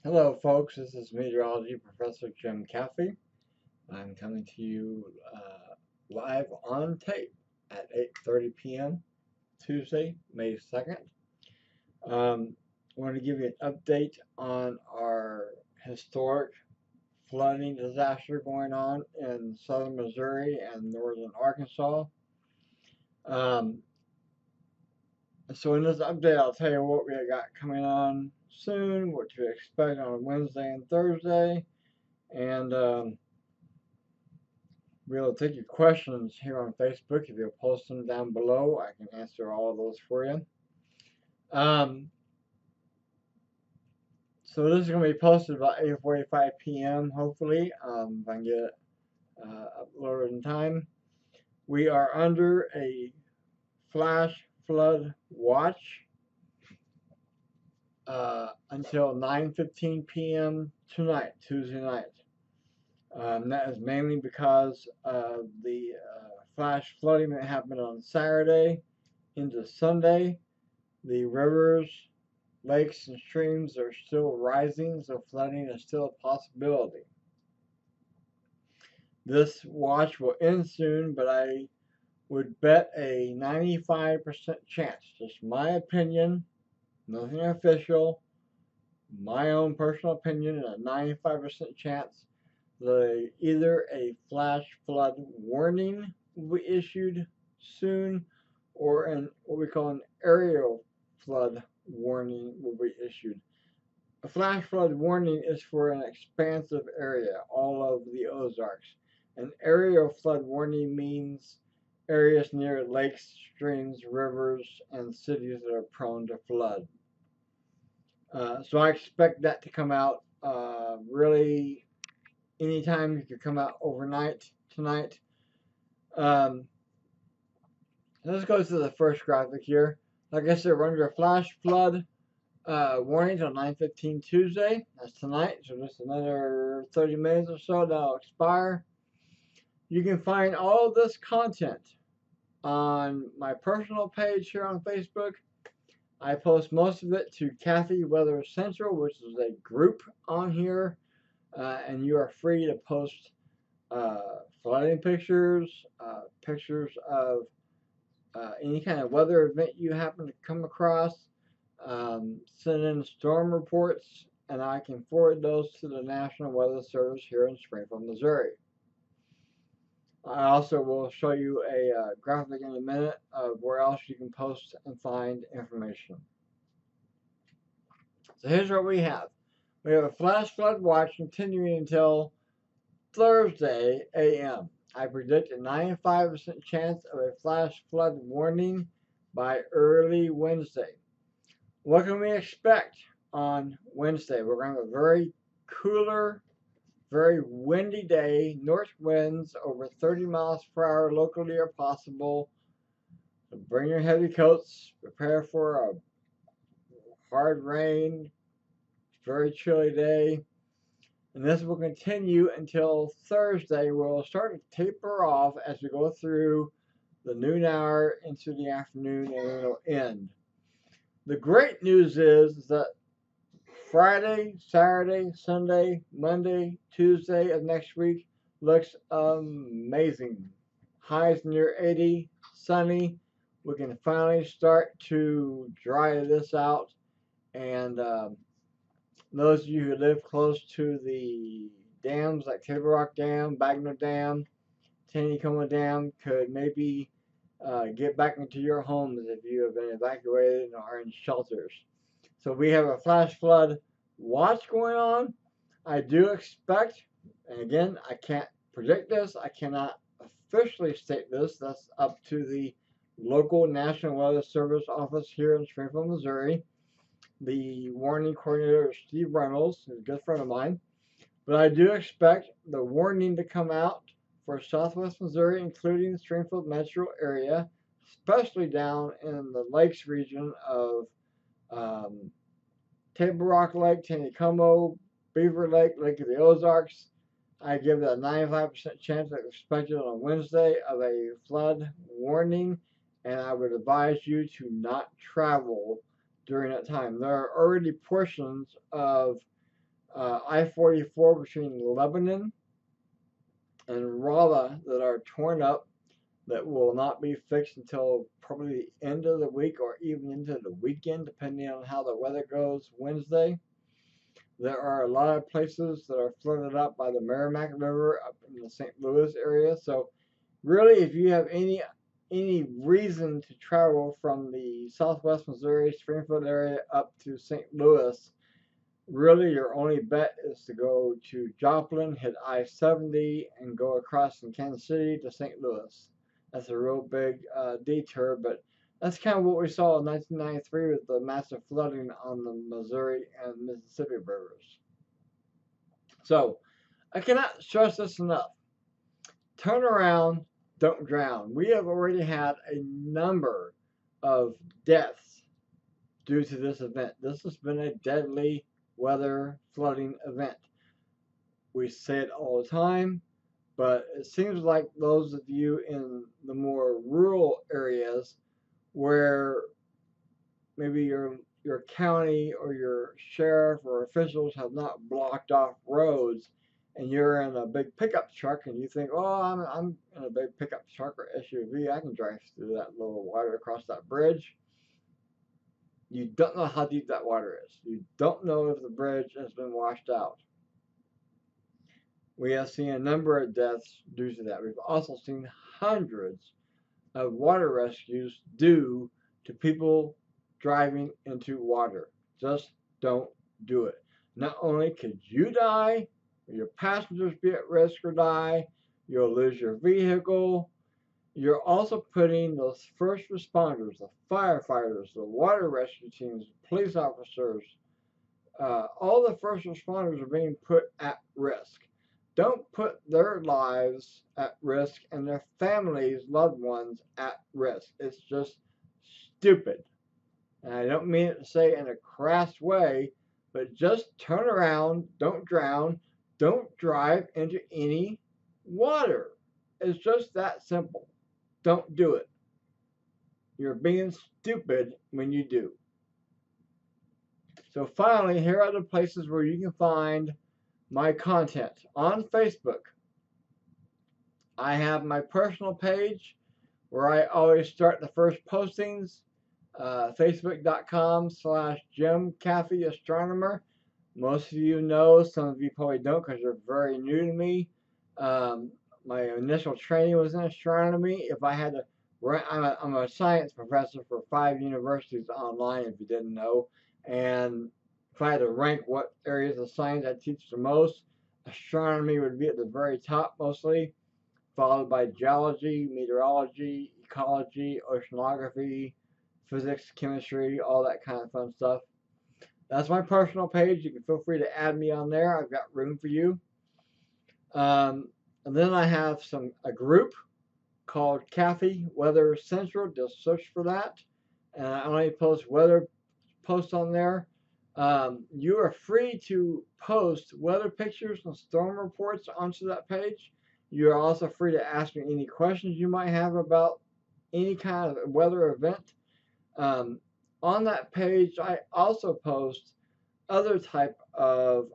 Hello, folks. This is Meteorology Professor Jim Caffey. I'm coming to you live on tape at 8:30 p.m. Tuesday, May 2nd. I want to give you an update on our historic flooding disaster going on in southern Missouri and northern Arkansas. Um, so in this update, I'll tell you what we got coming on soon, what to expect on Wednesday and Thursday, and we'll take your questions here on Facebook. If you'll post them down below, I can answer all of those for you. Um, so this is going to be posted about 8:45 p.m. Hopefully, if I can get it uploaded in time. We are under a flash flood watch until 9:15 p.m. tonight, Tuesday night. That is mainly because of the flash flooding that happened on Saturday into Sunday. The rivers, lakes, and streams are still rising, so flooding is still a possibility. This watch will end soon, but I would bet a 95% chance, just my opinion, nothing official, my own personal opinion, and a 95% chance that either a flash flood warning will be issued soon or what we call an aerial flood warning will be issued. A flash flood warning is for an expansive area, all of the Ozarks. An aerial flood warning means areas near lakes, streams, rivers, and cities that are prone to flood. So I expect that to come out really anytime. It could come out overnight tonight. Um, let's go to the first graphic here. Like I said, we're under a flash flood warning till 9:15 Tuesday. That's tonight, so just another 30 minutes or so that'll expire. You can find all this content on my personal page here on Facebook. I post most of it to Kathy Weather Central, which is a group on here, and you are free to post flooding pictures, pictures of any kind of weather event you happen to come across. Send in storm reports, and I can forward those to the National Weather Service here in Springfield, Missouri. I also will show you a graphic in a minute of where else you can post and find information. So here's what we have. We have a flash flood watch continuing until Thursday a.m. I predict a 95% chance of a flash flood warning by early Wednesday. What can we expect on Wednesday? We're going to have a very cooler, very windy day. North winds over 30 miles per hour locally are possible. So bring your heavy coats. Prepare for a hard rain, very chilly day. And this will continue until Thursday, where we'll start to taper off as we go through the noon hour into the afternoon, and it'll end. The great news is that Friday, Saturday, Sunday, Monday, Tuesday of next week looks amazing. Highs near 80, sunny. We can finally start to dry this out. And those of you who live close to the dams like Table Rock Dam, Bagnell Dam, Taneycomo Dam could maybe get back into your homes if you have been evacuated and are in shelters. So we have a flash flood watch going on. I do expect, and again, I can't predict this, I cannot officially state this, that's up to the local National Weather Service office here in Springfield, Missouri. The warning coordinator is Steve Reynolds, who's a good friend of mine. But I do expect the warning to come out for southwest Missouri, including the Springfield metro area, especially down in the lakes region of Table Rock Lake, Taneycomo, Beaver Lake, Lake of the Ozarks. I give it a 95% chance I expect it on Wednesday of a flood warning, and I would advise you to not travel during that time. There are already portions of I-44 between Lebanon and Raleigh that are torn up that will not be fixed until probably the end of the week or even into the weekend, depending on how the weather goes Wednesday. There are a lot of places that are flooded up by the Merrimack River up in the St. Louis area. So really, if you have any reason to travel from the Southwest Missouri, Springfield area up to St. Louis, really your only bet is to go to Joplin, hit I-70, and go across from Kansas City to St. Louis. That's a real big detour, but that's kind of what we saw in 1993 with the massive flooding on the Missouri and Mississippi rivers. So I cannot stress this enough. Turn around, don't drown. We have already had a number of deaths due to this event. This has been a deadly weather flooding event. We say it all the time, but it seems like those of you in the more rural areas where maybe your county or your sheriff or officials have not blocked off roads and you're in a big pickup truck and you think, oh, I'm in a big pickup truck or SUV, I can drive through that little water across that bridge. You don't know how deep that water is. You don't know if the bridge has been washed out. We have seen a number of deaths due to that. We've also seen hundreds of water rescues due to people driving into water. Just don't do it. Not only could you die, your passengers be at risk or die, you'll lose your vehicle. You're also putting those first responders, the firefighters, the water rescue teams, police officers, all the first responders are being put at risk. Don't put their lives at risk and their families, loved ones at risk. It's just stupid. And I don't mean it to say in a crass way, but just turn around, don't drown, don't drive into any water. It's just that simple. Don't do it. You're being stupid when you do. So finally, here are the places where you can find my content. On Facebook, I have my personal page where I always start the first postings, facebook.com/Jim Caffey Astronomer. Most of you know, some of you probably don't because you're very new to me. My initial training was in astronomy. If I had to, I'm a science professor for 5 universities online, if you didn't know. And if I had to rank what areas of science I teach the most, astronomy would be at the very top mostly, followed by geology, meteorology, ecology, oceanography, physics, chemistry, all that kind of fun stuff. That's my personal page. You can feel free to add me on there. I've got room for you. And then I have a group called Caffey Weather Central. Just search for that. And I only post weather posts on there. You are free to post weather pictures and storm reports onto that page. You are also free to ask me any questions you might have about any kind of weather event. On that page, I also post other type of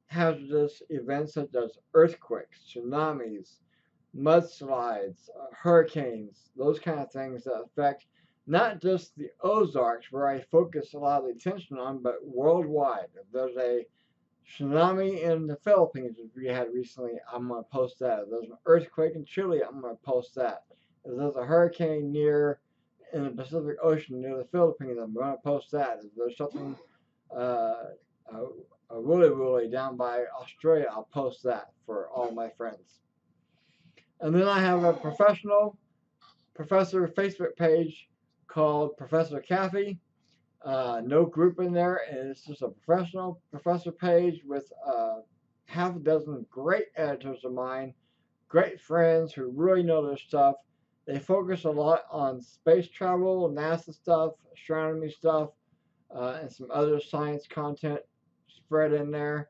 hazardous events such as earthquakes, tsunamis, mudslides, hurricanes, those kind of things that affect not just the Ozarks, where I focus a lot of the attention on, but worldwide. If there's a tsunami in the Philippines, which we had recently, I'm going to post that. If there's an earthquake in Chile, I'm going to post that. If there's a hurricane in the Pacific Ocean near the Philippines, I'm going to post that. If there's something really down by Australia, I'll post that for all my friends. And then I have a professor Facebook page called Professor Caffey. No group in there, and it's just a professional professor page with half a dozen great editors of mine, great friends who really know their stuff. They focus a lot on space travel, NASA stuff, astronomy stuff, and some other science content spread in there.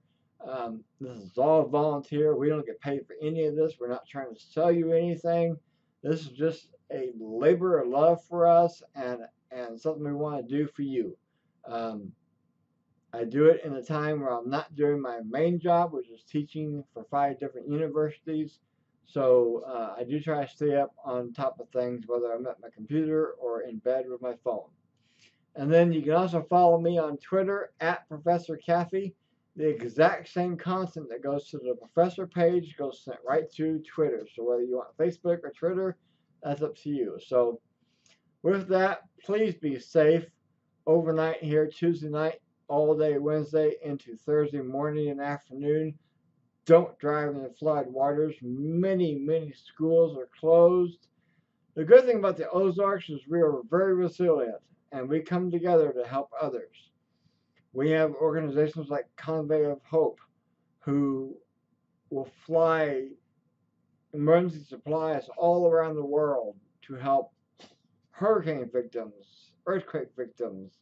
This is all volunteer. We don't get paid for any of this. We're not trying to sell you anything. This is just a labor of love for us and something we want to do for you. I do it in a time where I'm not doing my main job, which is teaching for 5 different universities. So I do try to stay up on top of things, whether I'm at my computer or in bed with my phone. And then you can also follow me on Twitter at Professor Caffey. The exact same content that goes to the professor page goes sent right to Twitter. So whether you want Facebook or Twitter, that's up to you. So with that, please be safe overnight here, Tuesday night, all day Wednesday into Thursday morning and afternoon. Don't drive in the flood waters. Many schools are closed. The good thing about the Ozarks is we are very resilient and we come together to help others. We have organizations like Convoy of Hope who will fly emergency supplies all around the world to help hurricane victims, earthquake victims.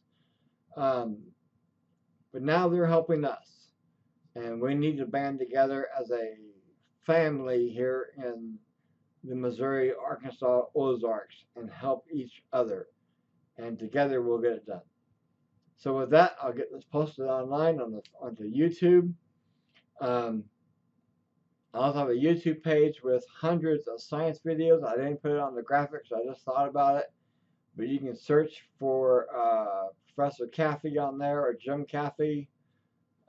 Um, but now they're helping us, and we need to band together as a family here in the Missouri, Arkansas Ozarks and help each other. And together we'll get it done. So with that, I'll get this posted online onto YouTube. Um, I also have a YouTube page with hundreds of science videos. I didn't put it on the graphics, I just thought about it. But you can search for Professor Caffey on there or Jim Caffey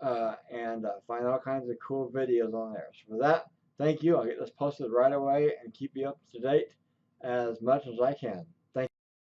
and find all kinds of cool videos on there. So for that, thank you. I'll get this posted right away and keep you up to date as much as I can.